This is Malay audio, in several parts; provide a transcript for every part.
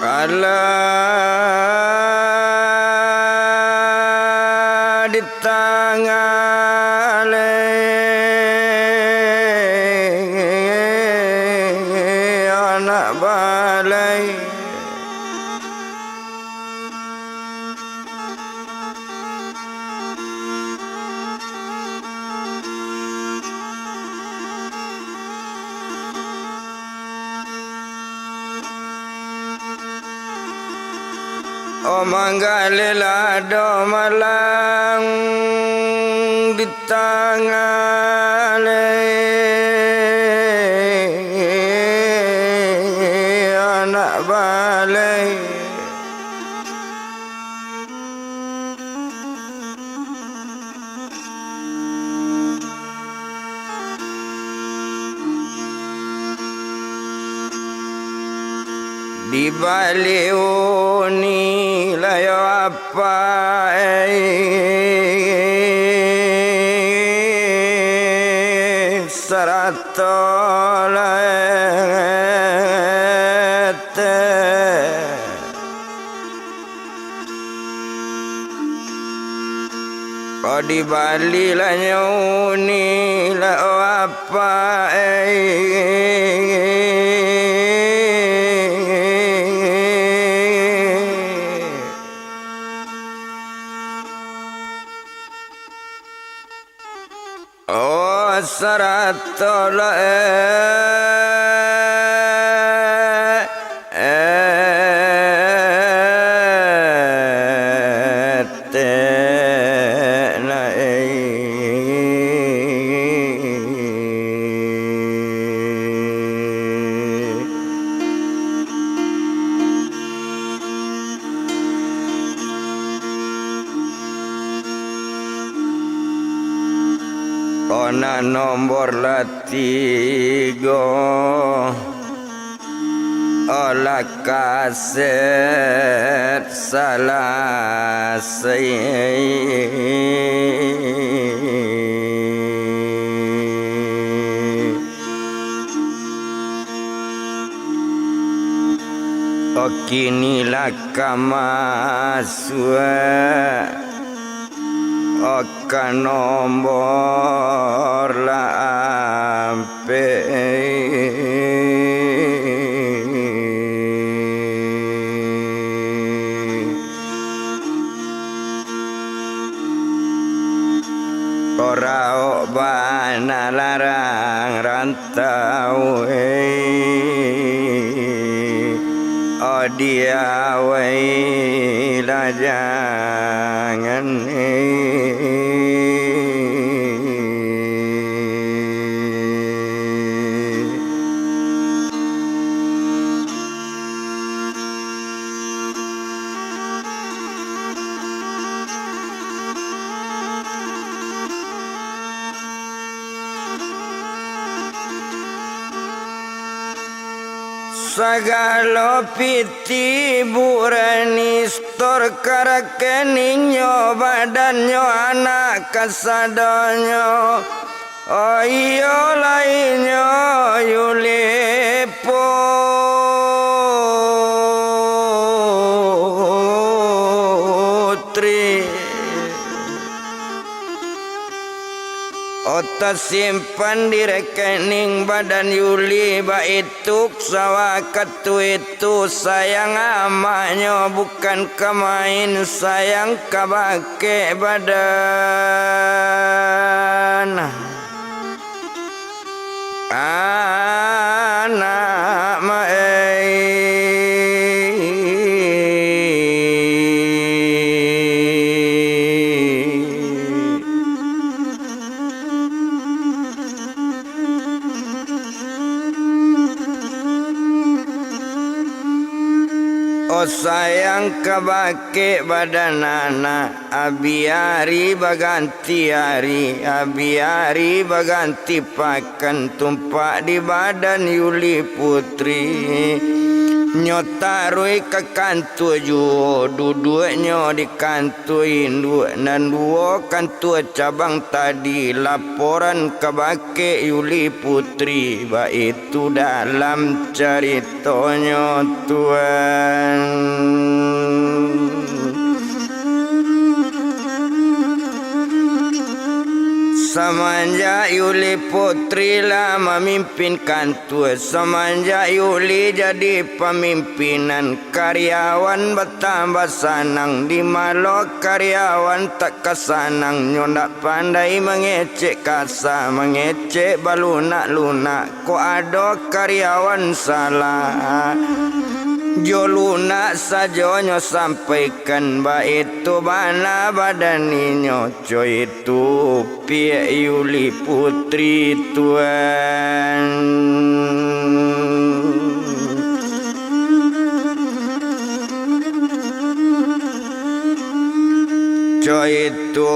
Kala di tangale anak balai O manggalila do malang di tangale anak balai di baliuni layo apa saratolete o di bali lanyuni layo apa O saratola Kona nomor latigo olah kaset salah O kinilah kamasua Oka nombor lampe Korao bana larang rantau O dia wailah jangan Sagalo piti burani stor karakeninyo badanyo anak kasadonyo O iyo lainyo yulipo Ota simpan di rekening badan Yuli baituk sawakatu itu sayang amaknya bukan kemain sayang kabake badan anak mae O sayang kabake badan anak abiari baganti hari abiari baganti pakan tumpak di badan Yuli putri Nyotarui ke kantu juo duduknya di kantu induk nan dua kantu cabang tadi laporan ke bake Yuli Putri itu dalam ceritanya Tuhan. Semenjak Yuli Putri lah memimpin kantor, semenjak Yuli jadi pemimpinan, karyawan bertambah sanang. Di malu karyawan tak kesanang, nyonak pandai mengecek kasa, mengecek balunak-lunak. Kok ada karyawan salah, jo lunak saja nyo sampaikan itu bana badaninyo coy itu pihak Yuli Putri Tuhan. Coy itu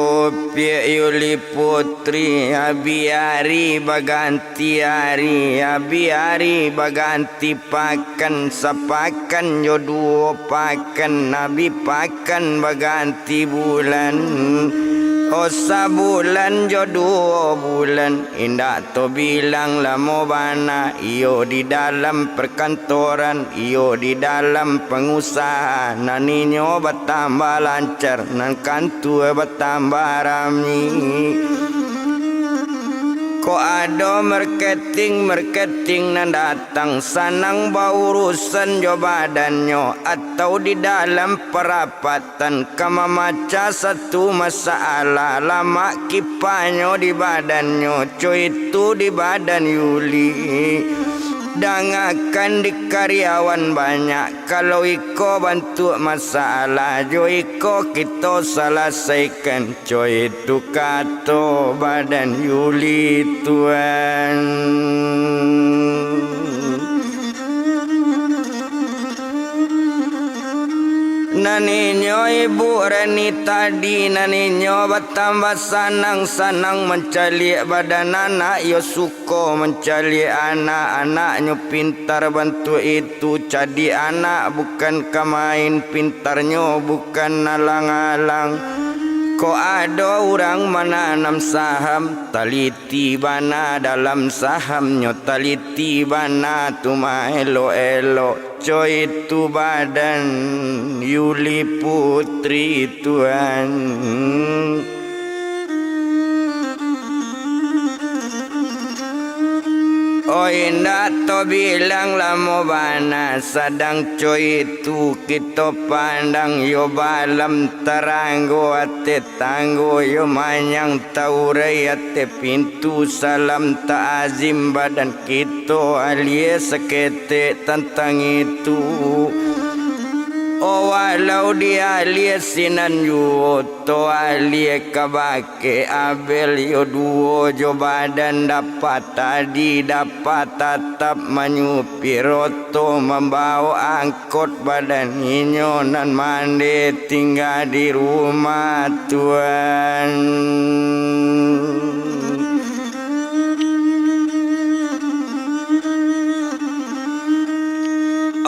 pihak Yuli Putri biari baganti hari, biari baganti pakan sepakan jodoh pakan nabi pakan baganti bulan. Osa bulan jodoh bulan indah to bilang lamo bana iyo di dalam perkantoran iyo di dalam pengusaha naninyo bertambah lancar nan kantu bertambah rami. Kok ada marketing nan datang sanang baurusan jo badannya atau di dalam perapatan kama maca satu masalah lama kipanyo di badannya coy itu di badan Yuli. Dangakan di karyawan banyak kalau iko bantu masalah jo iko kita selesaikan coy itu kato badan Yuli Tuhan. Naninyo ibu Rani tadi naninyo bertambah sanang-sanang mencari badan anak yo suko mencari anak-anaknya pintar bantu itu jadi anak bukan kemain pintarnya bukan alang-alang. Kok ada orang menanam saham taliti bana dalam sahamnya taliti bana tuma elo-elo coy itu badan Yuli Putri Tuhan. Oh indah to bilang lamo bana sadang coy itu kita pandang yo balam teranggo ate tanggo yo manyang taurai ate pintu salam ta'azim badan kita alias sekete tentang itu. Oh walau dia alias sinan yo to alias kabake abel yo duo jo badan dapat tadi dapat tetap menyupi roto membawa angkot badan inyo nan mande tinggal di rumah Tuhan.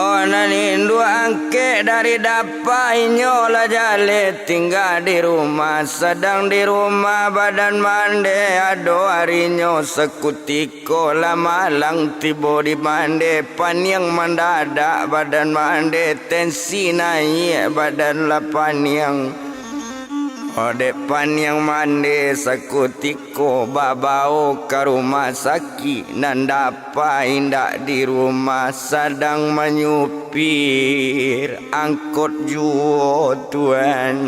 Oh nanindu angke dari dapainya lah jale tinggal di rumah sedang di rumah badan mande ado harinya sekutiko lah malang tibo di mande paniang mendadak badan mande tensi naik badan lah paniang. Odek paniang mande sekutiko babao ke rumah sakit nan dapa indak di rumah sedang menyupir angkot juo Tuhan.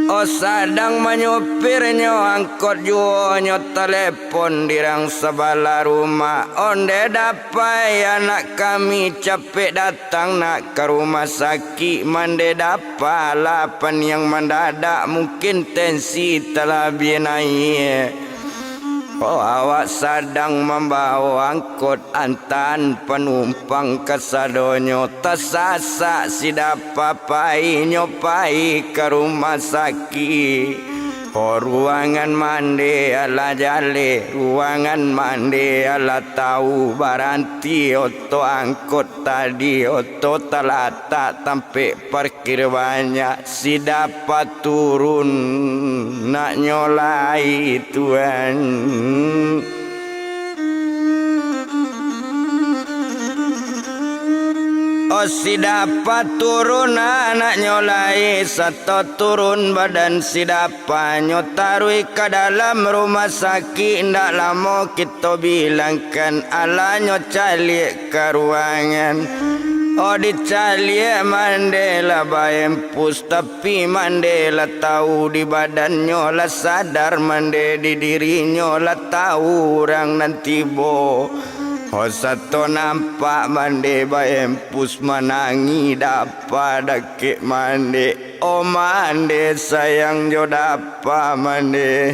Oh sedang menyupirnya angkot juonyo telepon dirang sebelah rumah. Onde dapai anak kami capek datang nak ke rumah sakit. Mande dapat lapan yang mendadak mungkin tensi telah naik. Oh awak sedang membawa angkot antan penumpang ke sadonyo tersasak si dapapai nyopai ke rumah sakit. ruangan mandi ala jale, ruangan mandi ala tahu baranti oto angkot tadi oto talata sampai parkir banyak si dapat turun nak nyolai Tuhan. Si dapat turun anak nyolai satu turun badan si dapat nyotarui ke dalam rumah sakit. Ndak lama kita bilangkan ala nyocalik ke ruangan. Dicalik Mandela bayempus tapi Mandela tahu di badannya lah sadar Mandela di dirinya lah tahu orang nanti bo. Satu nampak mande bayempus menangi dapat dakik mande. Mande sayang jo dapat mande.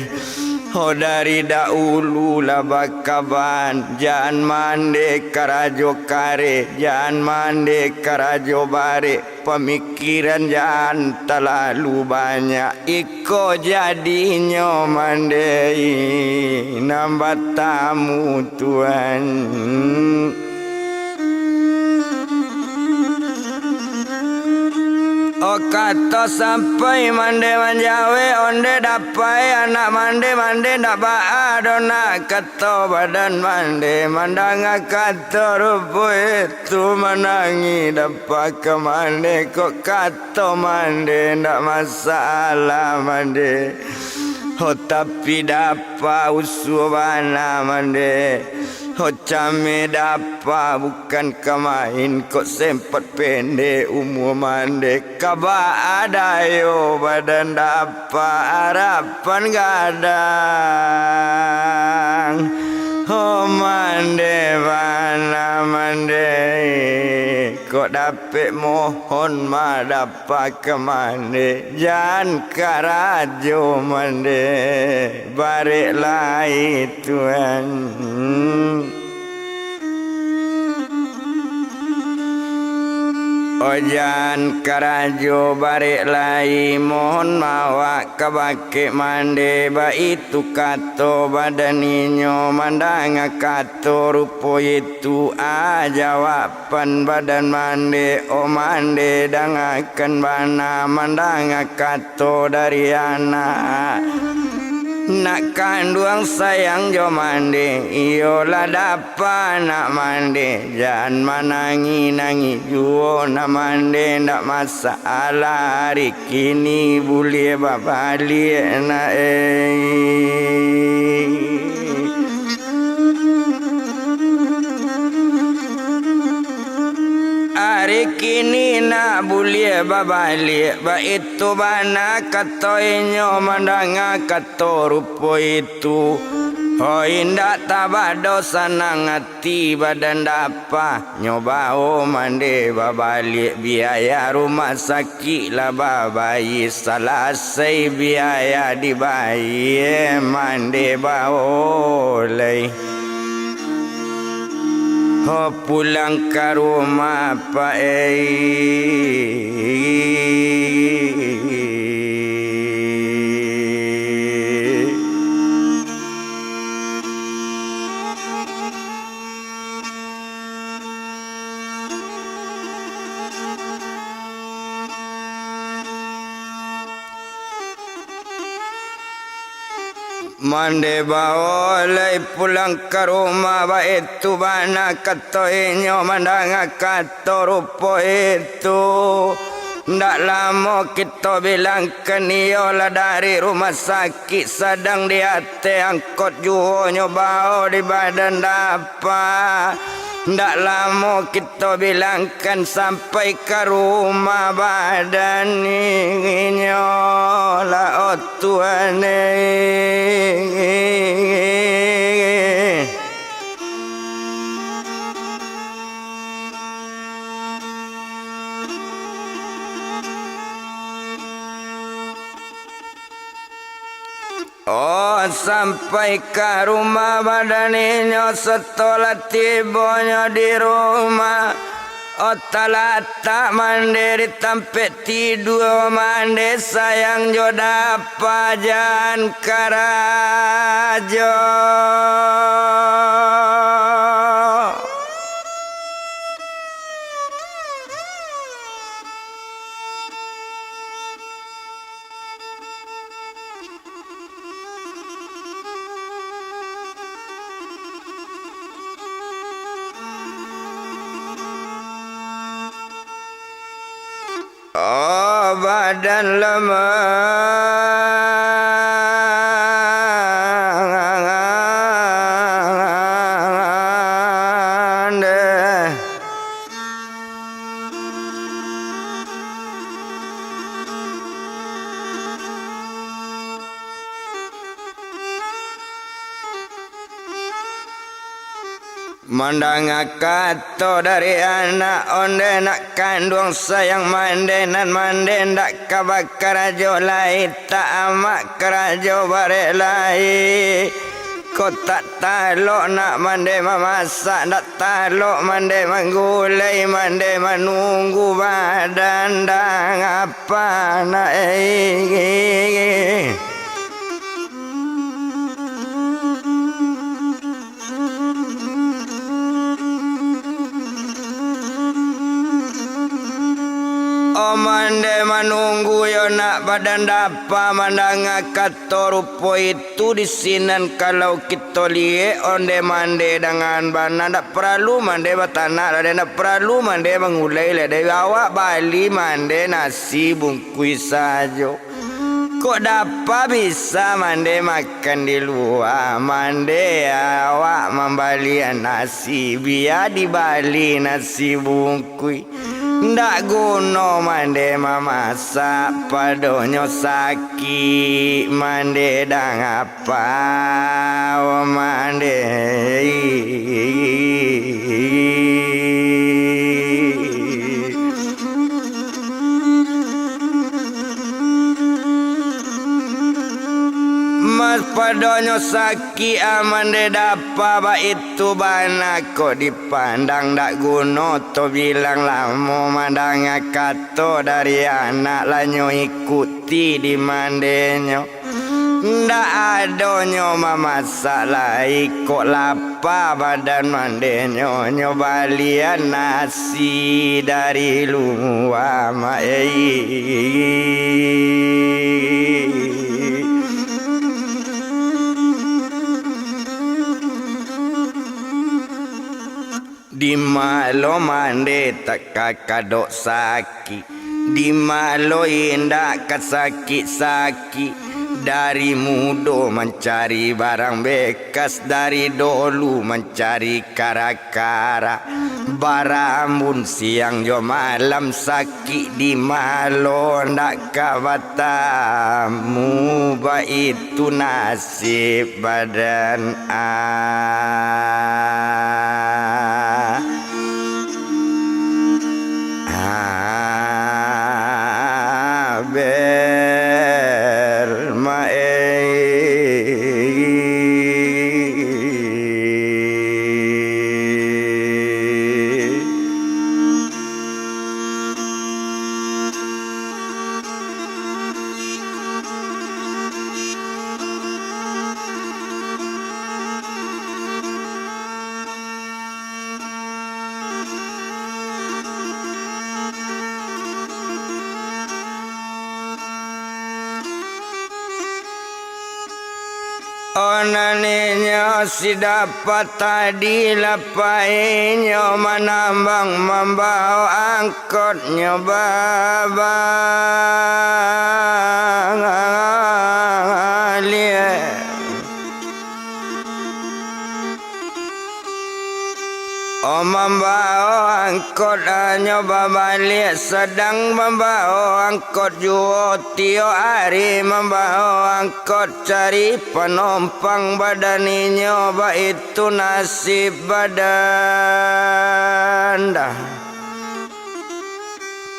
Dari dahulu lah bakaban. Jangan mande karajo kare. Jangan mande karajo bare. Pemikiran jangan terlalu banyak. Iko jadinya mande. Nambah tamu Tuhan. Kata sampai mande manjawe onde dapai anak mande ndak baado nak kata badan mande mandanga kata rupu itu menangi dapat ke mande kok kata mande ndak masalah mande. Tapi dapat usubana mande. Came dapa bukan kemain kok sempat pendek umur mande kaba ada yo badan dapa harapan gadang. Mande mana mande kok dapet mohon ma dapa kemande jangan karajo mande balik lai Tuhan. Jangan karajo balik lai mohon mawa kabake mande ba itu kato badaninyo mandang kato rupo itu jawapan badan mande mande dangakan bana mandang kato dari anak. Nak kandung sayang jo mande iyolah dapa nak mande jangan manangi juo nak mande ndak masalah hari kini boleh babalik nak hari kini nak boleh babalik ba itu bana kata inyo mandanga kata rupo itu. Indak tabado sanang hati badan dapa nyoba mande babalik biaya rumah sakit lah babayi selesai biaya dibayar mande baolai. Pulang ke rumah Pak Mande baolai pulang ke rumah ba itu bana kata inyo mandang kata rupo itu. Ndak lama kita bilangkan iyalah dari rumah sakit sedang di hati angkot juho nyobao di badan dapa. Ndak lama kita bilangkan sampai ke rumah badan inyolah Tuhan. Sampai ke rumah badaninyo setelah tibanya di rumah Otalata mandiri tampe tidur mande sayang joda pajan karajo. Oh badan lemah deh. Mandang kato dari anak onde nak kandung sayang mandenan manden dak kabak kerajo lai tak amak kerajo bare lai ko tak talok nak mande memasak dak talok mande menggulai mande menunggu badan dang apa nak mande menunggu yo nak badan dapa mandang kato rupo itu di sinan kalau kita lihat onde mande dengan bana ndak perlu mande batana ada ndak perlu mande mengulai le dari awak bali mande nasi bungkus sajo kok dapa bisa mande makan di luar mande awak membali nasi biar di Bali nasi bungkus ndak guna mande memasak padonyo sakit mande dang apa mande mas padonyo sakit amande dapa ba itu bana kok dipandang dak guna to bilang lamo mandang kato dari anak lanyo ikuti di mandenyo ndak adonyo mamasak lai kok lapa badan mandenyo nyobalian nasi dari luar di malo mande tak kakadok sakit di malo indak kasakit-sakit dari mudo mencari barang bekas dari dulu mencari kara-kara barambun siang jo malam sakit di malo ndak kawatamu ba itu nasib badan Onaninya si dapat tadi lapainya menambang membawa angkotnya babalia membawa angkot nyoba balik sedang membawa angkot juo tio hari membawa angkot cari penumpang badani nyoba itu nasib badan dah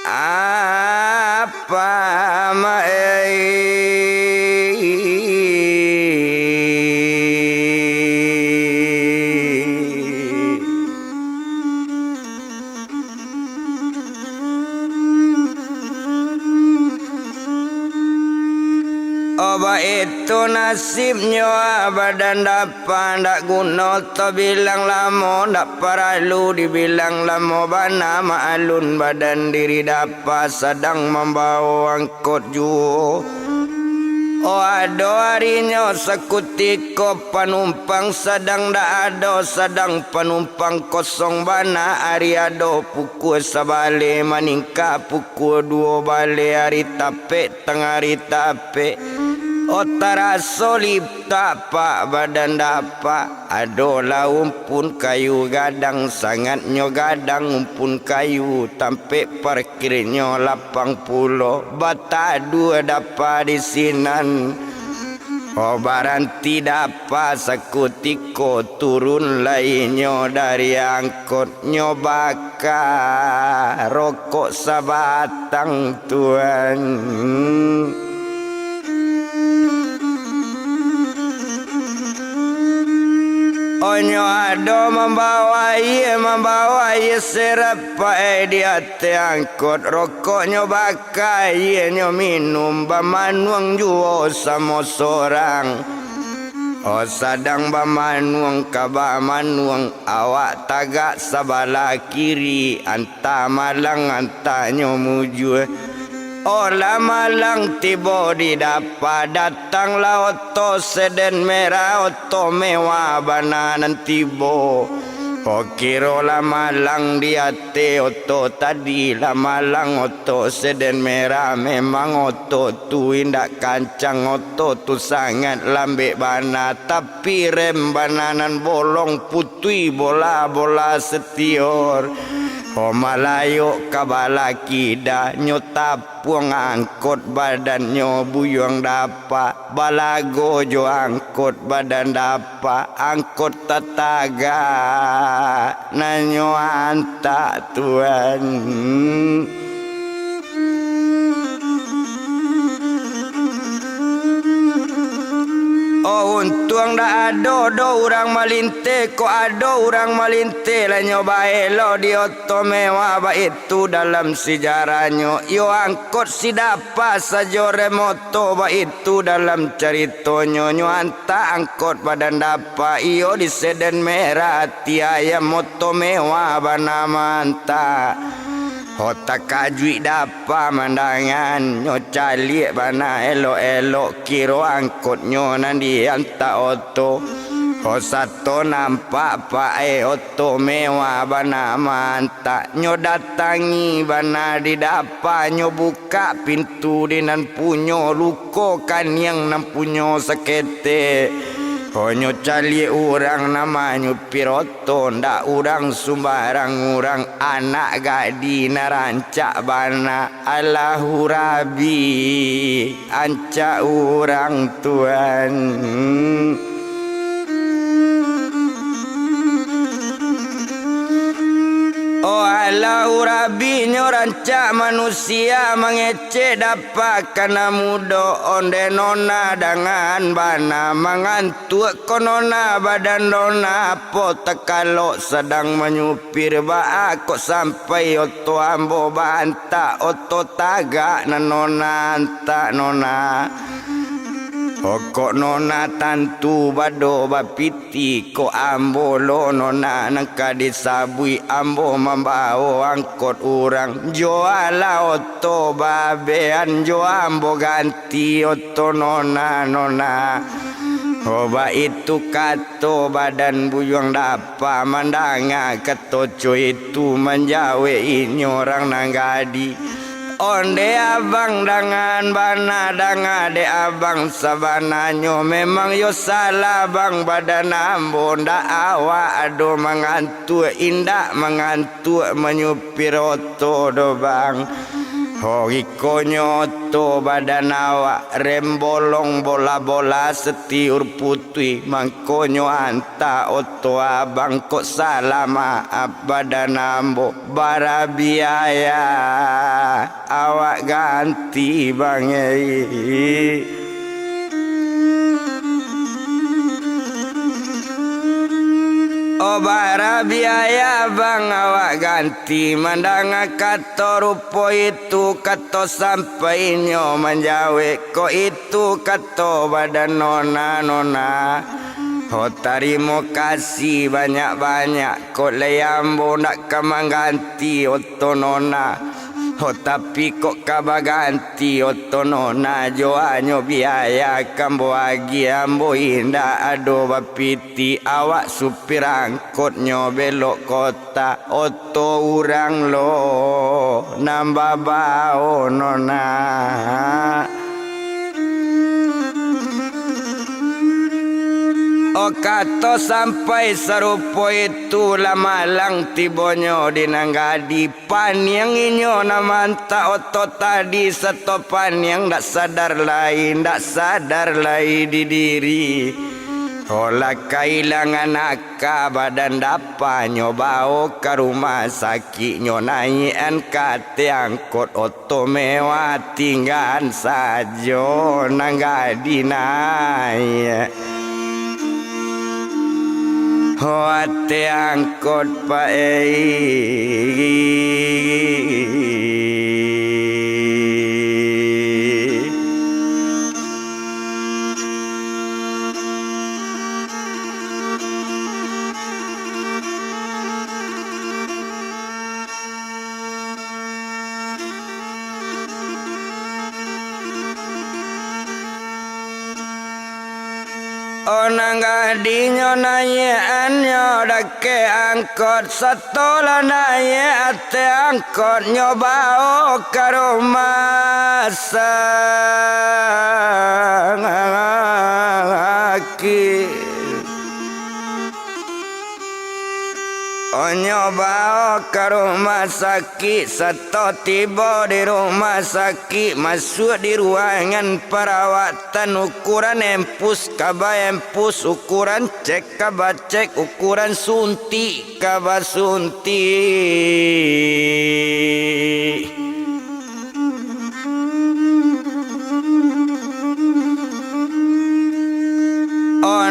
apa itu nasibnya badan dapat ndak guna to bilang lama ndak perlu dibilang lama bana ma'alun badan diri dapat sedang membawa angkot juo. Oh ada harinya sekutiko penumpang sedang dak ada sedang penumpang kosong bana hari ada pukul sebalik meningkat pukul 2 balik hari tapek tengah hari tapek. Oh terasa lip tak badan dapat adolah umpun kayu gadang sangatnya gadang umpun kayu tampe parkirnya 80 bata 2 dapat di sinan. Oh baranti dapat sekutiko turun lainnya dari angkot nyobaka rokok sabatang tuan. Onyo ado membawa ia serapa di hati angkot rokoknya bakai ia minum bamanuang juo sama seorang. Oh sadang bamanuang kabamanuang awak tagak sabala kiri anta malang antanya muju. Oh lama lang tiba di dapat datanglah oto seden merah oto mewah bananan tiba. Oh kira lama lang di hati oto tadi lama lang oto seden merah memang oto tu indak kancang oto tu sangat lambek bana tapi rem bananan bolong putui bola-bola setior. Oh malayo kabalaki dah nyota puang angkot badannya buyang dapat balago jo angkot badan dapat angkot tataga nanyo anta tuan. Oh untung dah ada orang malinte ko ada orang malinte lah nyoba elo di oto mewah baik itu dalam sejarahnya yo angkot si dapat saja remoto baik itu dalam ceritanya nyo anta angkot badan dapat iyo di seden merah tiaya moto mewah banama anta. Hota kajui dapa mandangan nyo calik bana elok-elok kiro angkotnya nandi anta oto. Ho satu nampak pak oto mewah bana manta nyo datangi bana di dapa nyo buka pintu dinan punyo luko kan yang nan punyo sekete. Honyo cali orang namanya piroto ndak orang sumbarang orang anak gadi narancak bana Allahu Rabbi ancak orang Tuhan. Oh Allahu Rabbi nyorancak manusia mengecek dapat kana mudo onde nona dengan bana mengantuk konona badan nona po tekalok sedang menyupir ba kok sampai oto ambo banta oto tagak nanona anta nona. Kok nona tantu bado bapiti ko ambo lo nona nangka disabui ambo membawa angkot orang joala oto babean jo ambo ganti oto nona. Oba itu kato badan buyang dapa mandanga ketoco itu menjawe ini orang nanggadi. Onde abang dengan bana danga de abang sabananyo memang yo salah bang badan ambo ndak awak ado mengantuk indak mengantuk menyupir oto do bang. Horikonyo to badan awak rem bolong bola-bola setiur putih mangkonyo anta oto abang kok salah maaf badan ambo bara biaya awak ganti bang. Obara biaya bang awak ganti mandang kato rupo itu kato sampai nyo menjawe ko itu kato badan nona ho tarimo kasih banyak ko leyambo nak kamang ganti oto nona ho tapi kok kabaganti otono na joanyo biaya kambo agi ambo inda ado bapiti awak supir angkot nyo belok kota oto urang lo nambah bao nona o kato sampai serupo itu lama lang tibonyo dinanggadi paniang inyo namanta oto tadi setopan yang dak sadar lai di diri hola kailangan aka badan dapa nyobao ke rumah sakit nyonaien kate angkot oto mewah tinggal sajo nanggadi naik hoate angkot onang dinyo naye anyo dake angkot satola naye ate angkot nyobao karumah sakit nyobao ke rumah sakit satu tiba di rumah sakit masuk di ruangan perawatan ukuran empus kaba empus ukuran cek kaba cek ukuran suntik kaba suntik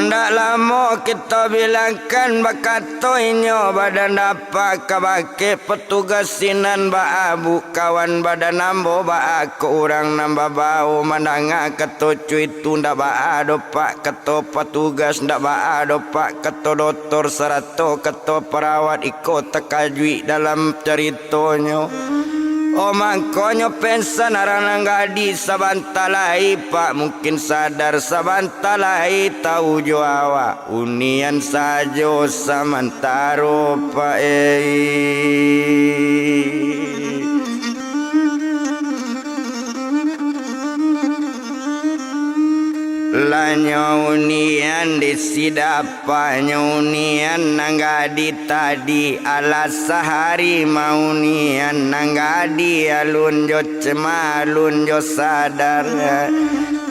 ndak lama kita bilangkan bakato inyo badan dapat kabake petugas sinan ba abu kawan badan ambo ba aku orang nambah bau mandanga keto cuy itu ndak ba ado pak keto petugas ndak ba ado pak keto doktor serato keto perawat ikut tekajui dalam ceritonyo mangkonyo pensan arang gadi sabantalai pak mungkin sadar sabantalai tahu jo awak unian sajo samantaro pak lanyo unian disidapa unian nanggadi tadi ala sehari maunian nanggadi alun jo cema alun jo sadar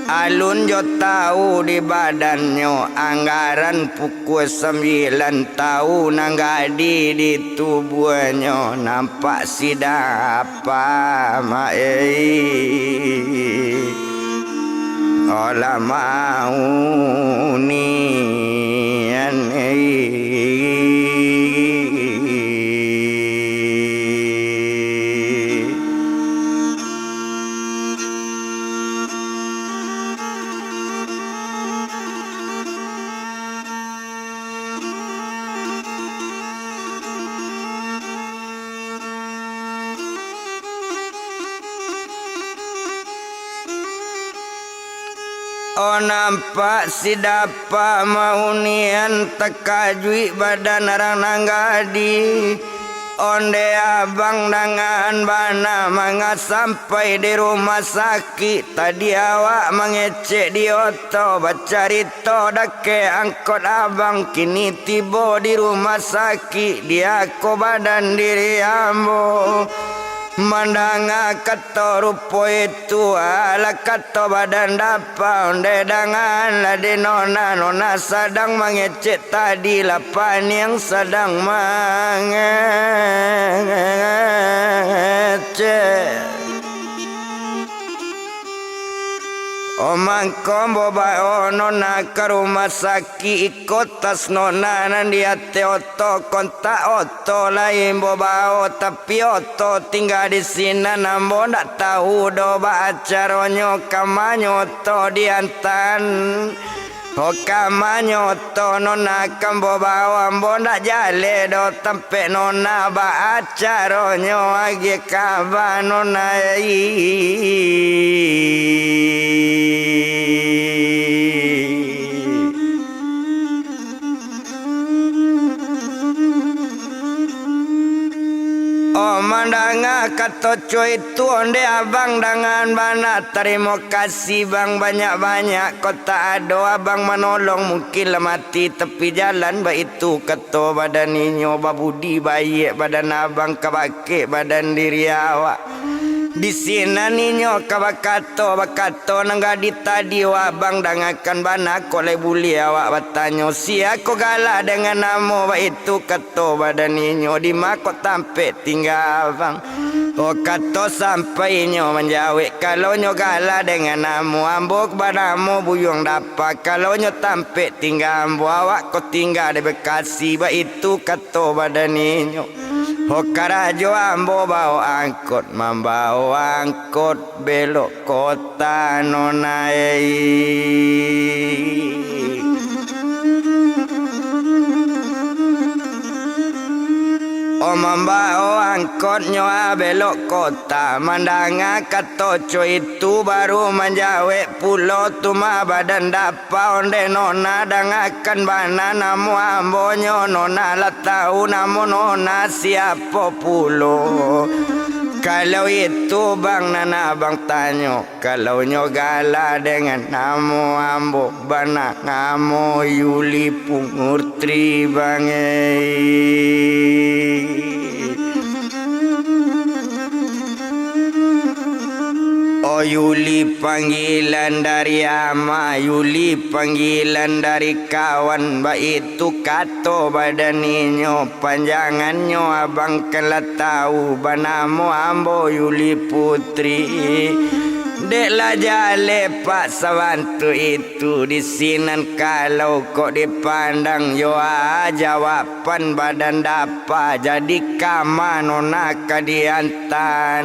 alun jo tahu di badannya anggaran pukul 9 tahu nanggadi di tubuhnya nampak sidapa ola mau nian nampak sidapa maunian tekajui badan arang nanggadi onde abang dengan bana manga sampai di rumah sakit tadi awak mengecek di oto bacarito dake angkot abang kini tiba di rumah sakit dia ko badan diri ambo mandanga kato rupo itu ala kato badan dapa onde dangan lade nona sedang mengecek tadi lapan yang sedang mengecek Omangko boba nona ke rumah sakit ikut tas nona dia teoto kontak oto lain boba tapi oto tinggal di sini nambo ndak tahu doba acaronyo kamanyo to diantan kamanyo to nona kambo bawa ambo ndak jale do tempe nona ba acaronyo agi kaba nona mandanga kata cuy itu onde abang dengan bana terima kasih bang banyak-banyak kota ado abang menolong mungkin mati tepi jalan ba itu kata badan ninyo babudi baik badan abang kabake badan diri awak di sini ninyo kabakato bakato nanggadi tadi wabang dangakan bana kolai buli awak bertanya sia ko gala dengan namo ba itu kato badan ninyo di mako tampe tinggal bang kato sampai nyo menjawab kalau nyo gala dengan namo ambok banamu buyung dapat kalau nyo tampe tinggal ambo awak ko tinggal di Bekasi ba itu kato badan ninyo Hokarajo ambo bawa angkot membawa angkot belok kota nonai membawa angkot nyoa belok kota mandanga katoco itu baru menjawab pulau tuma badan dapa onde nona dangakan bana namu ambonyo nona la tahu namu nona siapa pulau kalau itu bang nana bang tanyo kalau nyogala dengan namu ambo bana ngamo Yuli Pungurtri bangai Oh Yuli panggilan dari ama Yuli panggilan dari kawan ba itu kato badaninyo panjangannya abang kala tahu banamo ambo Yuli Putri deklah jale pak sawantu itu di sinan kalau kok dipandang yo jawaban badan dapa jadi kama nona kadiantan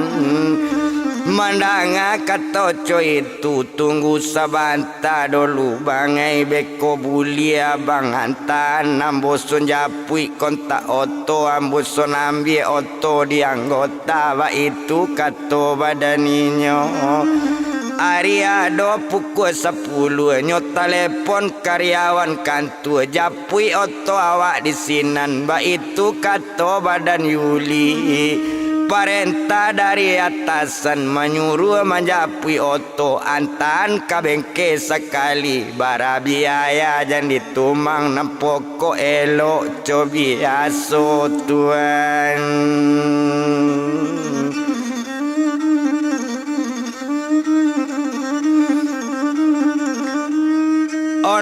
mandanga katoco itu tunggu sabanta dulu bangai beko bulia bang antan amboson japui kontak oto amboson ambil oto di anggota ba itu kato badaninyo Ariado pukul 10 nyo telepon karyawan kantor japui oto awak di sinan ba itu kato badan Yuli Perintah dari atasan menyuruh menjapui oto antan ke bengke sekali bara biaya jangan ditumang nempoko elok cobi aso tuan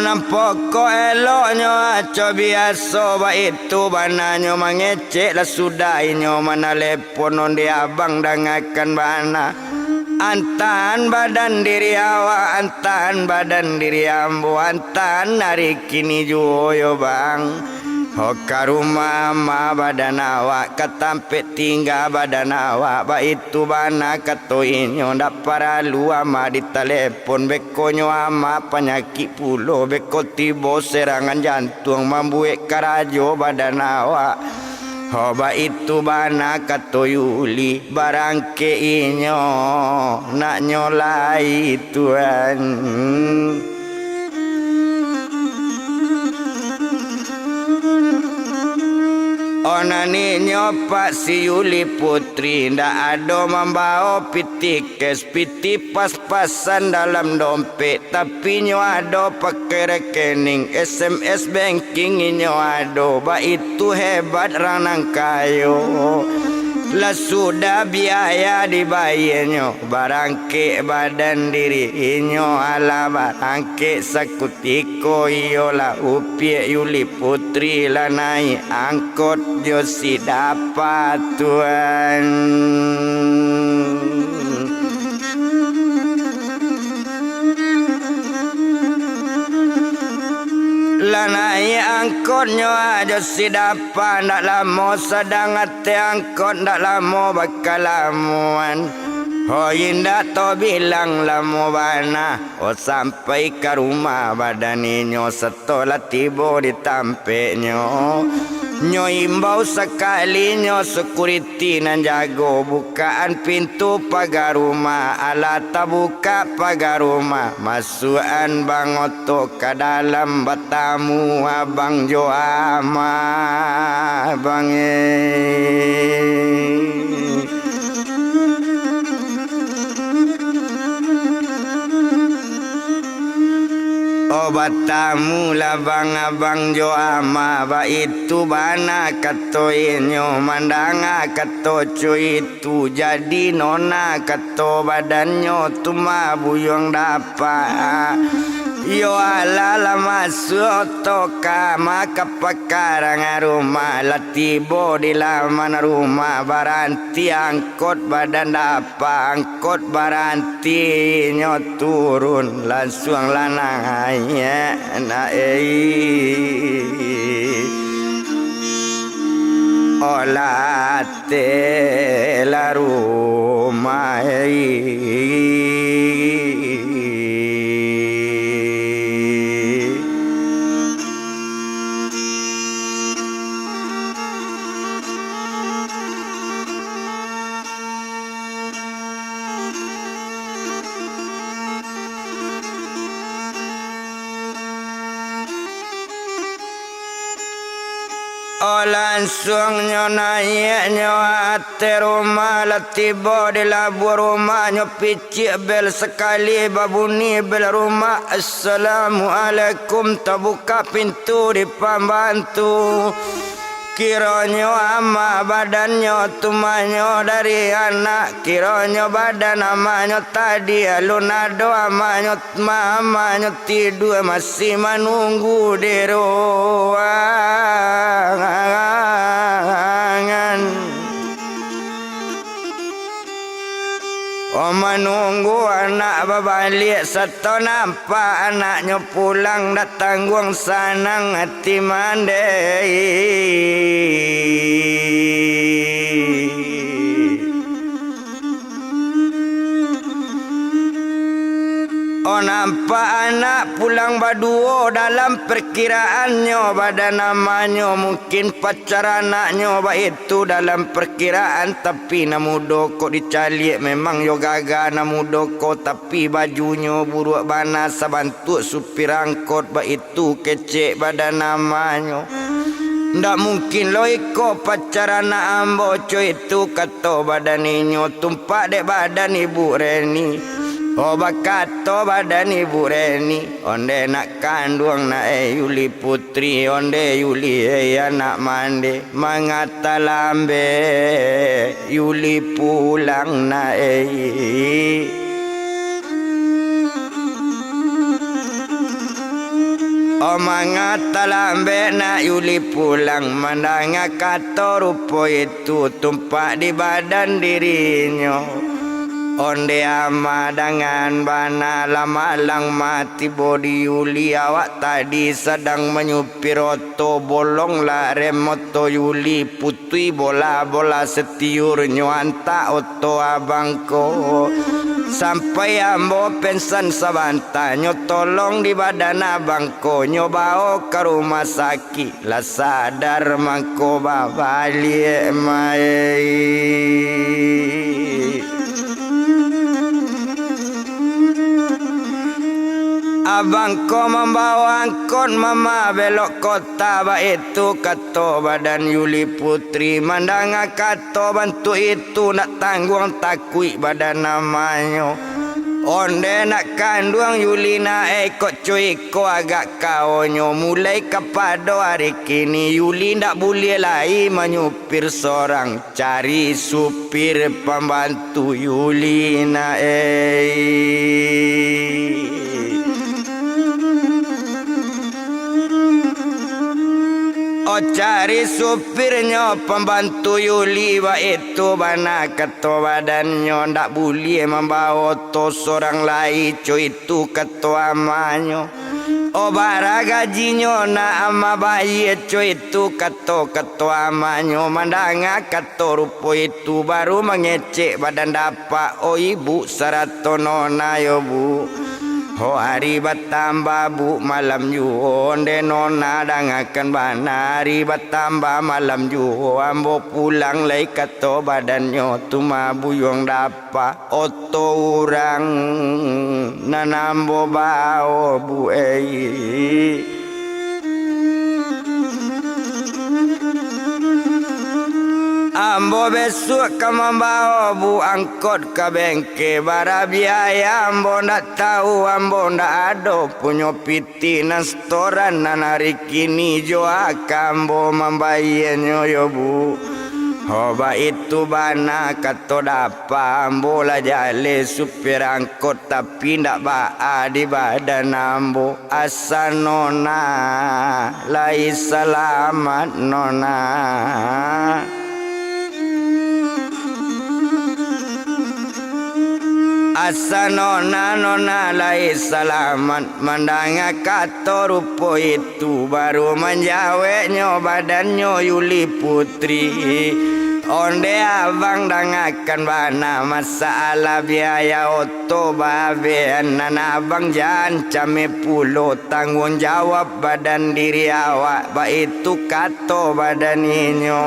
nampak ko eloknya aco biasa ba itu bananyo mangecek lah sudah inyo mana lepon onde abang dangakan bana antan badan diri awak antan badan diri ambo antan hari kini joyo bang Hoka rumah ma badan awak ketampet tinggal badan awak ba itu bana katoinyo ndak paralu ama di telepon bekonyo ama penyakit pulo beko tibo serangan jantung membuat karajo badan awak Hoba itu bana kato Yuli barangke inyo nak nyolai tuan Onani nyopak si Yuli Putri ndak ada membawa pitikes piti pas-pasan dalam dompet tapi nyo ada pakai rekening SMS banking nyo ada ba itu hebat ranang kayo lah sudah biaya dibayarnya barangke badan diri inyo ala barangke sakutiko iyola upie Yuli Putri lah naik angkot josi dapat tuan angkotnya aja si dapat ndak lama sedang ate angkot ndak lama bakal lamuan. Oh indah to bilang lama bana. Oh sampai ke rumah badaninyo setelah tiba di tampeknyo. Nyo imbau sekalinya security nan jago bukaan pintu pagar rumah. Ala tak buka pagar rumah. Masukan bang Oto ke dalam bertamu abang Joama bang Batamu labang abang Joama ba itu bana kato inyo mandanga kato cuy itu jadi nona kato badannya tuma buyong dapat. Yo alala masuk toka maka pakarang rumah latibo di laman rumah baranti angkot badan dapa angkot baranti nyo turun langsung lanangnya na olate la rumah langsung nyo naik nyo ate rumah latibo di labu rumah nyo picik bel sekali babuni bel rumah. Assalamualaikum terbuka pintu di pembantu. Kironyo ama badannya tumanyo dari anak. Kironyo badan amanyo tadi alunado amanyo mamanyo tidur masih menunggu di ruangan. Oh menunggu anak berbalik serta nampak anaknya pulang dah tanggung sanang hati mandai. Oh nampak anak pulang baduo dalam perkiraannya pada namanya mungkin pacar anaknya baik itu dalam perkiraan tapi namudo kok dicalik memang yo gaga namudo kok tapi bajunya buruk bana sabantu supir angkot baik itu kecek pada namanya. Ndak mungkin lo ikut pacar anak ambo coy itu kata badaninyo tumpak dek badan ibu Reni. Oh bakato badan ibu Reni onde nak kandung na Yuli putri onde Yuli anak mande mangata lambe Yuli pulang na Oh mangata lambe na Yuli pulang mandanga kato rupo itu tumpak di badan dirinya. Onde ama dengan bana lama lang mati bodi Yuli awak tadi sedang menyupir oto bolong lah remoto Yuli putui bola-bola setiur nyuanta oto abangko sampai ambo pensan sabantanyo tolong di badan abangko nyobao ke rumah sakit lah sadar mangko babalik mai. Abang ko membawa angkot mama belok kota ba itu kato badan Yuli putri mandanga kato bantu itu nak tanggung takui badan namanya. Onde nak kandung Yuli na kok cuy ko agak kaonyo mulai kepada hari kini Yuli ndak boleh lagi menyupir seorang cari supir pembantu Yuli na Oh cari supirnya pembantu Yuli ba itu bana ketua badannya ndak boleh membawa to seorang lain cuy itu ketua amanyo. Obara gajinya na ama bayi itu kato amanyo mandanga kato rupo itu baru mengecek badan dapat oh ibu saratono na yo bu ho hari bertambah bu malam ju onde nona dangakan bana hari bertambah malam ju ambo pulang lay kato badannya tuma buyong dapat oto urang nanambo bao bu ambo besok kamambao bu angkot ke bengke bara biaya ambo ndak tahu ambo ndak ada punya piti nan storan nan hari kini jo akambo membayarnya yo bu hoba itu bana kato dapa ambo lah jale supir angkot tapi ndak baa di badan ambo asa nona lai selamat nona asa nona lai selamat mandanga kato rupo itu baru menjaweknya badannya Yuli Putri onde abang dangakan bana masalah biaya oto babe nan abang jangan came pulo tanggung jawab badan diri awak ba itu kato badan inyo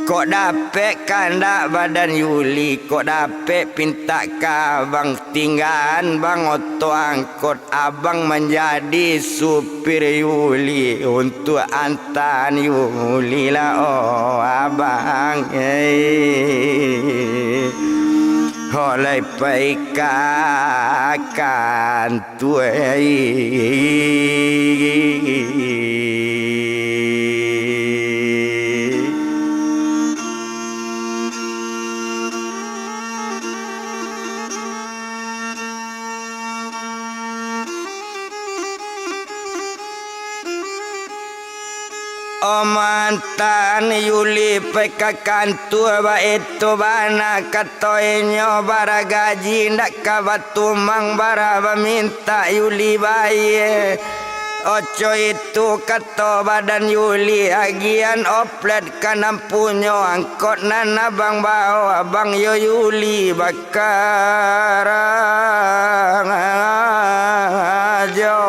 kok dapet kandak badan Yuli kok dapet pinta ka abang tinggalan bang oto angkot abang menjadi supir Yuli untuk antan Yuli lah oh abang oleh paikakan tuai O mantan Yuli pekakan tua ba itu bana katoenyo bara gaji ndak kabatumang bara minta Yuli baye oco itu kato badan Yuli agian oplet kanam punyo angkot nan abang bawa abang yo Yuli bakarang ajo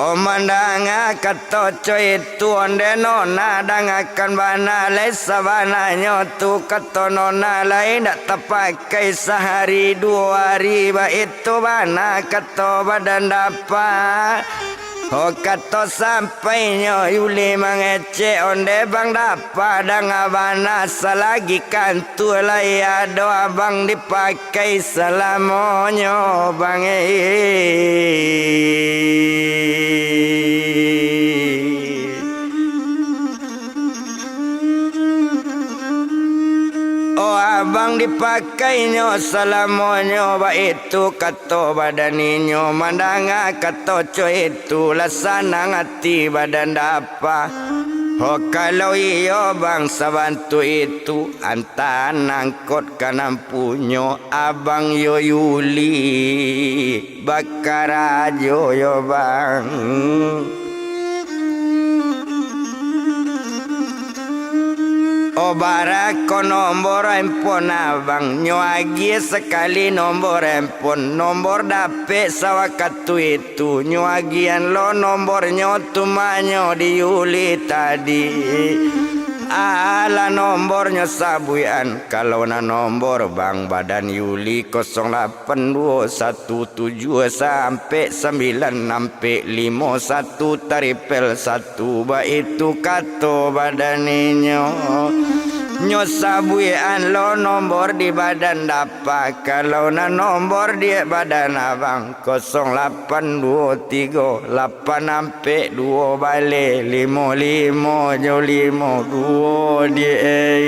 O mandanga kato coy itu onde nona dangakan bana lesa bana nyotu kato nona lain dak terpakai sehari dua hari ba itu bana kato badan dapat o kato sampai nyo Yuli mengece onde bang dapat dangabana selagi kantu lai ado abang dipakai selamonyo bang Oh abang dipakainya salamonyo ba itu kato badaninyo mandanga kato co itu lasana ngati badan dapa oh kalau iyo bang sabantu itu antan angkot kanam punyo abang yo Yuli bakarajo yo bang O barako nombor handphone abang nyuagi sekali nombor handphone nombor dapet sawakatu itu nyuagian lo nombornya tumanyo di Yuli tadi ala nombornya sabuyan kalau na nomor bang badan Yuli 08217 sampai 9 sampai 51 taripel 1 ba itu kato badaninyo nyo sabuyan lo nomor di badan dapat kalau na nomor di badan abang 0823 8 sampai 2 balik 55 jo 52 dia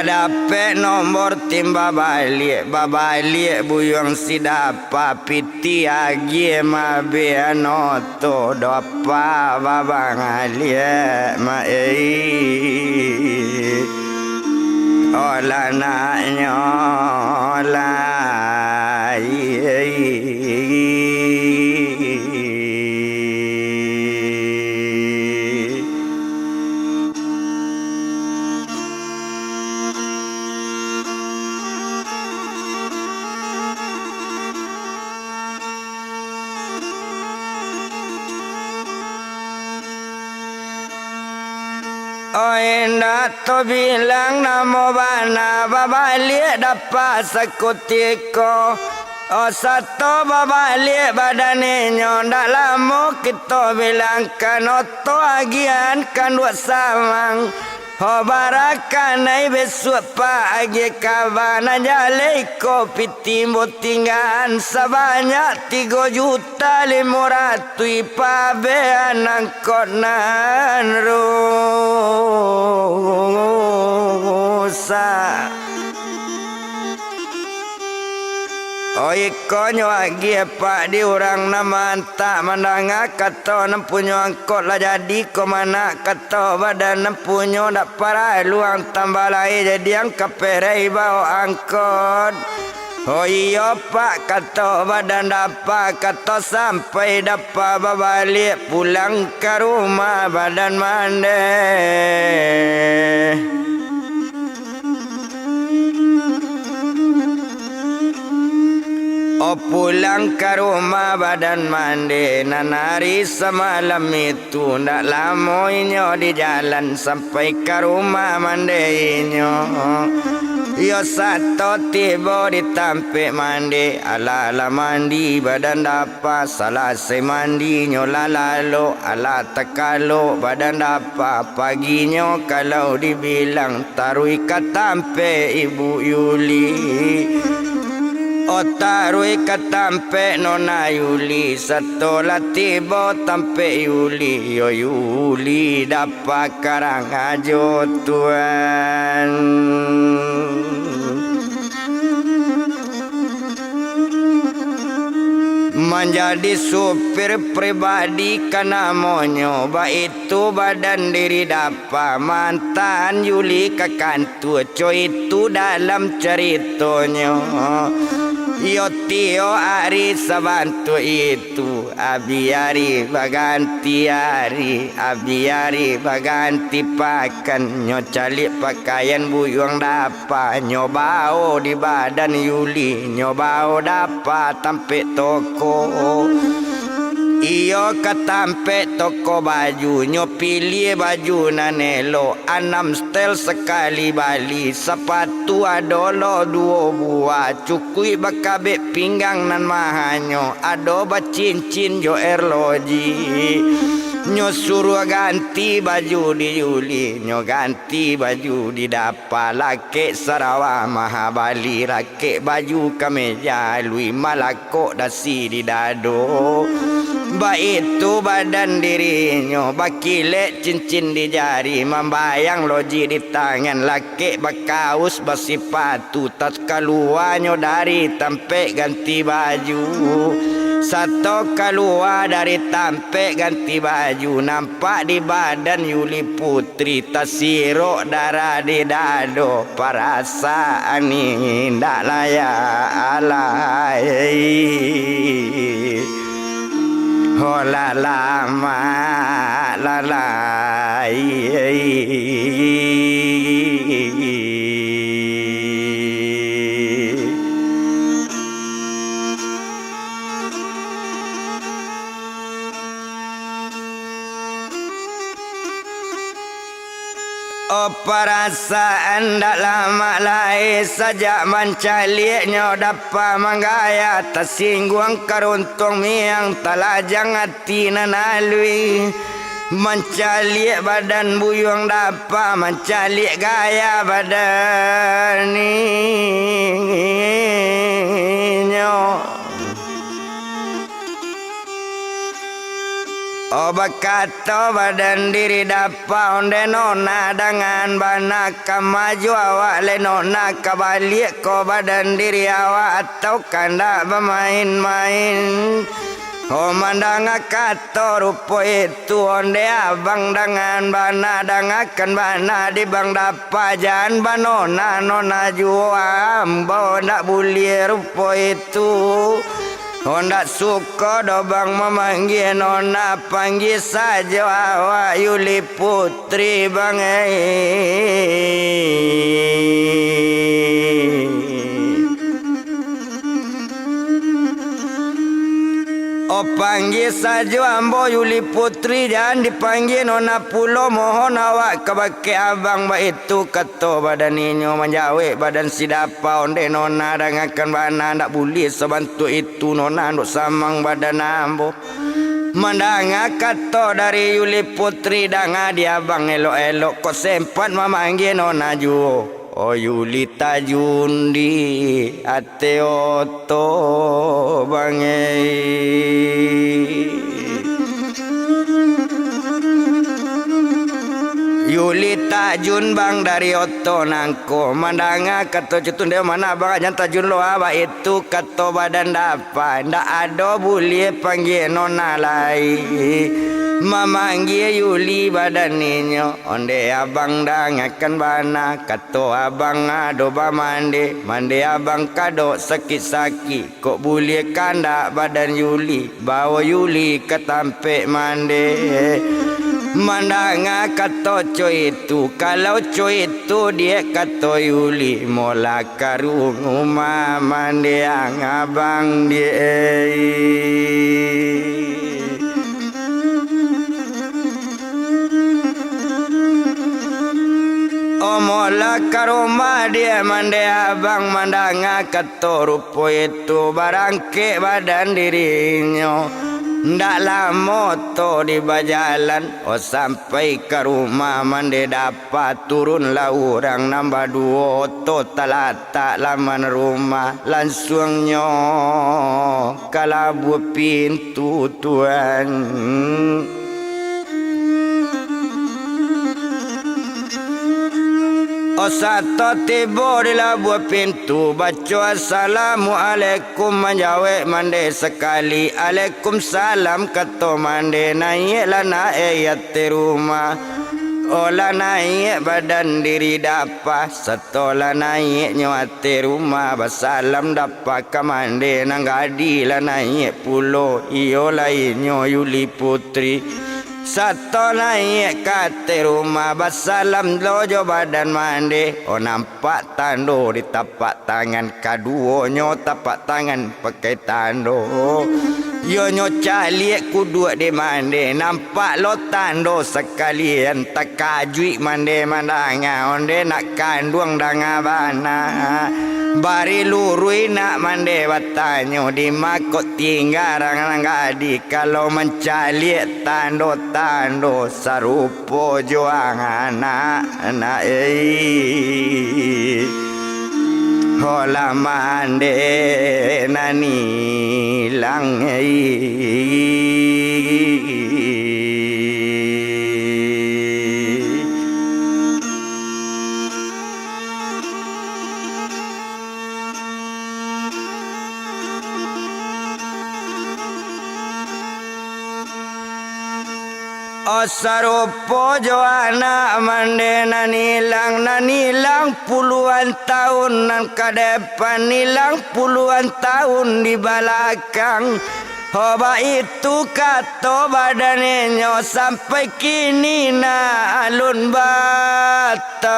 Badape nomor tim babalik buyung sidapa piti agi mabe anoto dopa babang alie ma ola na nyola Indah to bilang namo bana babalik dapat sekutiko satu babalik badane ndak lama kita bilangkan oto agian kan dua samang barakan ai besok pagi kawana jale kopi timbo tinggan sebanyak 3.500.000 ipabe anang konan rusa oi konyo agi pak di orang nama tak mandanga kata nempunyo angkot lah jadi ko mana kata badan nempunyo dak parai luang tambah lai jadi ang kaperei bawa angkot oh iya pak kata badan dapat kata sampai dapat balik pulang ke rumah badan mande pulang ke rumah badan mandi nanari semalam itu ndak lama inyo di jalan sampai ke rumah mandi inyo yo satu tiba di tampik mandi ala mandi badan dapat salah mandi nyo lalu ala tekalo badan dapat paginya kalau dibilang tarui ke tampik ibu Yuli Otarui katampe nona Yuli Satola tiba tampe Yuli Yo Yuli dapat karang ajo Tuhan Menjadi supir pribadi karena mau nyoba itu badan diri dapat mantan Yuli kekantu coy itu dalam ceritanya Yo tio ari sabantu itu abiari baganti ari abiari baganti pakan nyo cali pakaian buyung dapa nyobao di badan Yuli nyobao dapa tampe toko iyo katampe toko baju nyo pilih baju nanelo 6 stel sekali bali sepatu adolo 2 buah cukui bakabe pinggang nan mahanyo ado bacincin jo erloji nyo suruh ganti baju di Yuli nyo ganti baju di dapa lake Sarawak Mahabali lake baju kemeja lui malako dasi di dado ba itu badan dirinya bakile cincin di jari membayang loji di tangan laki bakaus basipatu tak keluarnya dari tampe ganti baju satu keluar dari tampe ganti baju nampak di badan Yuli Putri tasiro darah di dado perasaan ini ndak layak alai oh la lama la la Oh perasaan dak lama lai saja mencalinya dapat menggaya tersinggung keruntung miang telajang hati nanalui mencalik badan buyung dapat mencalik gaya badan Bakato badan diri dapa onde nona dengan bana kamaju awak le nona kabalik ko badan diri awak atau kanda bermain-main. Mandang kato rupo itu onde abang dengan bana dangakan bana di bang dapa jan banona nona jua ambo ndak boleh rupo itu. Honda suka dobang memanggil nona panggil saja awak Yuli Putri bang. Panggil saja ambo Yuli Putri jangan dipanggil nona pulo mohon awak kebake abang baik itu kato badan inyo menjawab badan sidapa onde nona dangakan bana ndak boleh sebantu itu nona nduk samang badan ambo mandanga kato dari Yuli Putri danga dia abang elok-elok kok sempat memanggil nona juo. Yuli tajundi ate oto bangai. Yuli tajun bang dari oto nangko mandanga kato cutun dia mana bang ajan tajun lo apa itu kato badan dapa ndak ada boleh panggil nona lai. Memanggil Yuli badan ninyo onde abang dangakan bana kato abang ado ba mande abang kado sakit-sakit kok boleh kanda badan Yuli bawa Yuli ke tampe mande. Mandanga kato coy itu kalau coy itu dia kato Yuli mola karung umah mande ang abang dia. Mola karoma dia mande abang mandanga kato rupo itu barangke badan dirinya ndak lama to di bajalan sampai ke rumah mande dapat turunlah orang nambah dua to talata laman rumah langsungnya kalabu pintu tuan. Satu tiba di labuh pintu baca assalamualaikum menjawab mande sekali Waalaikumsalam kato mande naiklah naik di rumah. Olah naik badan diri dapa setelah naiknya di rumah basalam dapa kamande nang gadilah naik pulo iyo lainnya Yuli Putri. Satu naik ke rumah basalam lojo badan mande. Nampak tando di tapak tangan kaduonyo tapak tangan pakai tando. Yo nyocalik kudu di mande nampak lo tando sekalian tak kajui mande mandanga onde nak kandung danga bana. Bari lurui nak mande batanyo di makot tinggal rang gadi kalau mencalik tando sarupo juang anak hola mande nani lang sarupo joana mande nanilang puluhan tahun nan kadepan nilang puluhan tahun di belakang. Hoba itu kato badannya sampai kini na alun batangamu.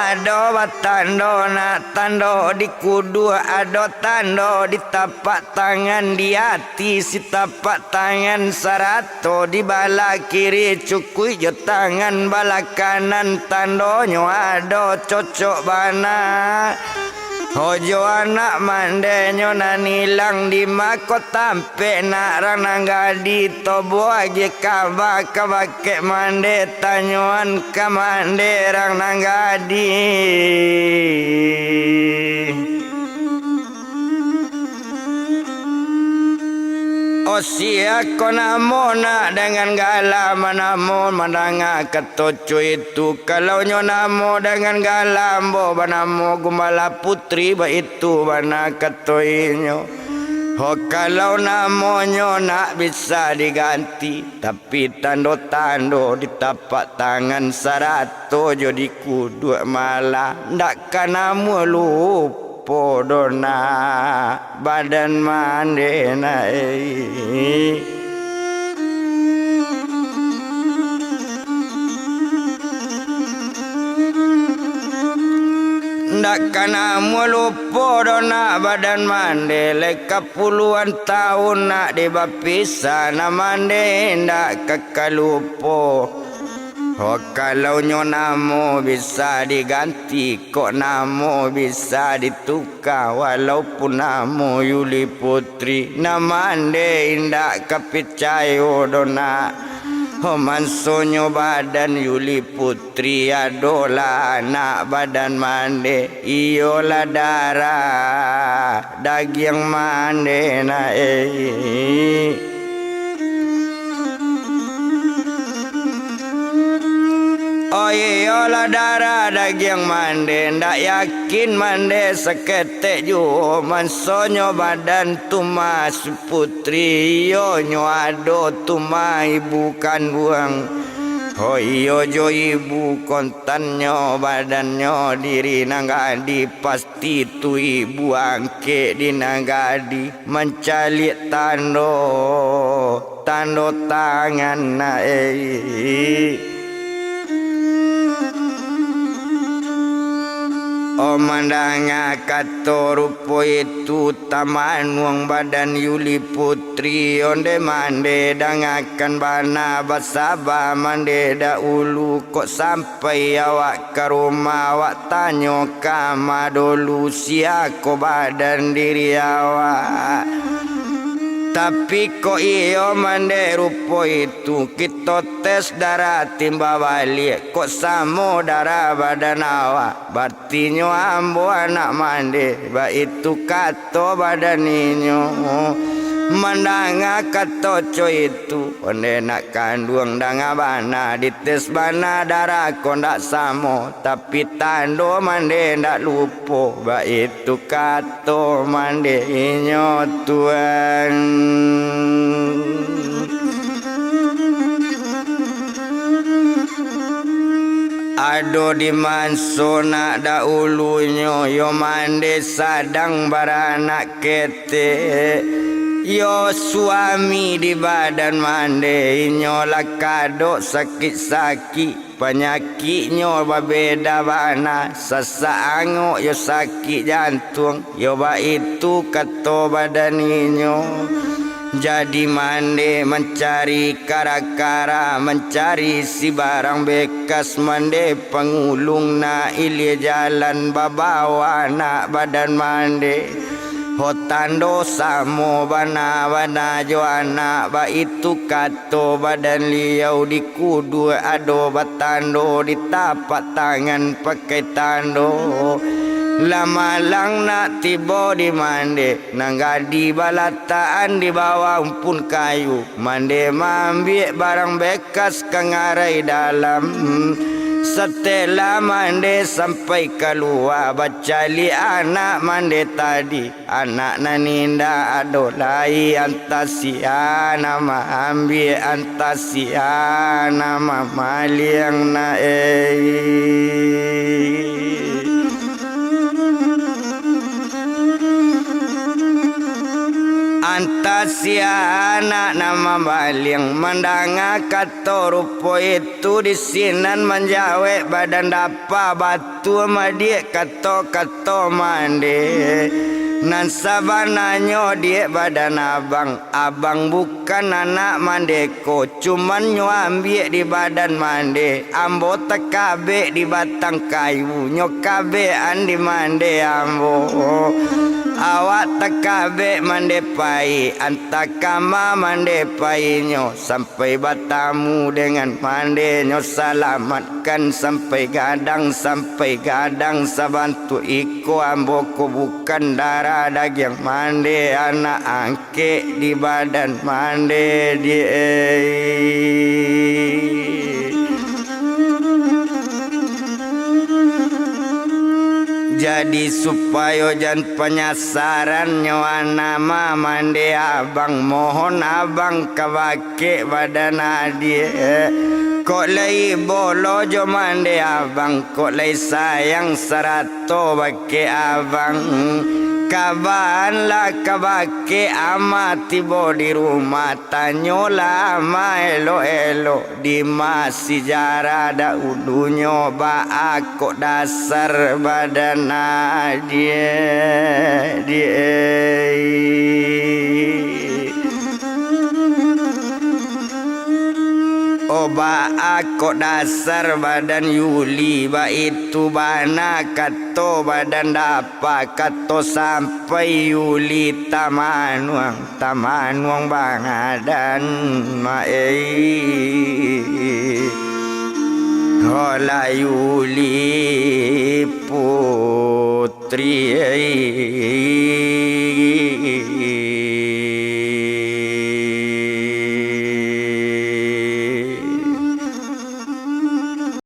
Ado batando na tando di kudu ado tando di tapak tangan di hati si tapak tangan sarato di bala kiri cukui jo tangan bala kanan tandonyo ado cocok bana. Hojo anak mande nyona nilang di mako tampe nak ranang gadi tobo agi kaba ke mande tanyoan kamande ranang gadi. Osia konamona dengan gala manamo mandanga ketoco itu kalau nyonamo dengan galambo banamo gumala putri ba itu bana ketoinyo. Oh kalau namo nyona bisa diganti tapi tando-tando di tapak tangan sarato jadi kudu malah ndak kanamu lupa podona badan mandena ndak kana mulu podona badan mandele kapuluan tahun nak dibapisa na mande ndak kekalupo. Oh kalau nyonamu bisa diganti kok namo bisa ditukar walaupun namo Yuli Putri namande indak kepicayo dona. Oh mansonyo badan Yuli Putri adola anak badan mande iyola darah daging mande na Oh iyalah darah daging mande ndak yakin mande seketek ju mansonyo badan tumas putri yo nyoado tuma ibu kan buang. Oh iyo jo ibu kontanyo badannya diri nanggadi pasti tu ibu angke di nanggadi mencalik tando tangan na Oh mandanga kato rupo itu taman wang badan Yuli Putri onde mande dangakan bana basaba mande dahulu kok sampai awak ke rumah awak tanyo kama dulu siako badan diri awak. Tapi kok iyo mande rupo itu kita tes darah timba balik kok samo darah badan awak berarti nyo ambo anak mande ba itu kato badan inyo mandanga kato co itu onde nak kandung danga bana dites bana darah kok ndak samo tapi tando mande ndak lupo ba itu kato mande inyo tuan. Ado di mansona dahulunya yo mande sadang baranak kete yo suami di badan mande nyola kado sakit-sakit penyakitnya berbeda bana sesaango yo sakit jantung yo ba itu kato badan inyo. Jadi mande mencari kara-kara mencari si barang bekas mande pengulung na ilia jalan babawa nak badan mande hotando samo bana jo anak ba itu kato badan liau di kudu ado batando di tapak tangan pakai tando. Lama lang nak tiba di mande nanggadi balataan di bawah pun kayu mande mambiek barang bekas kangarai dalam. Setelah mande sampai keluar bacali anak mande tadi anak naninda adolai antasia nama ambil antasia nama maliang na Antasia anak nama baling mandanga kato rupo itu di sinan menjawe badan dapa batu madik kato mande Nan sabananyo dia badan abang bukan anak mandeko, cuman nyo ambil di badan mande. Ambo tekabe di batang kayu, nyo kabean di mande ambo. Awak tekabe mande pai, antakama mande pai nyo. Sampai batamu dengan mande nyo selamatkan sampai gadang sabantu iko ambo ko bukan darah daging mande anak angke di badan mande dia. Jadi supaya jangan penyasaran nyawa nama mande abang, mohon abang kawake badan dia. Kok lay bolo jo mande abang, kok lay sayang serato bake abang. Kaban lah kabake amati bo di rumah, tanyola ama elo di masih jara da udunyo ba aku dasar badan dia. Oba aku dasar badan Yuli ba itu bana kato badan dapa kato sampai Yuli tamanuang bangadan hola Yuli putri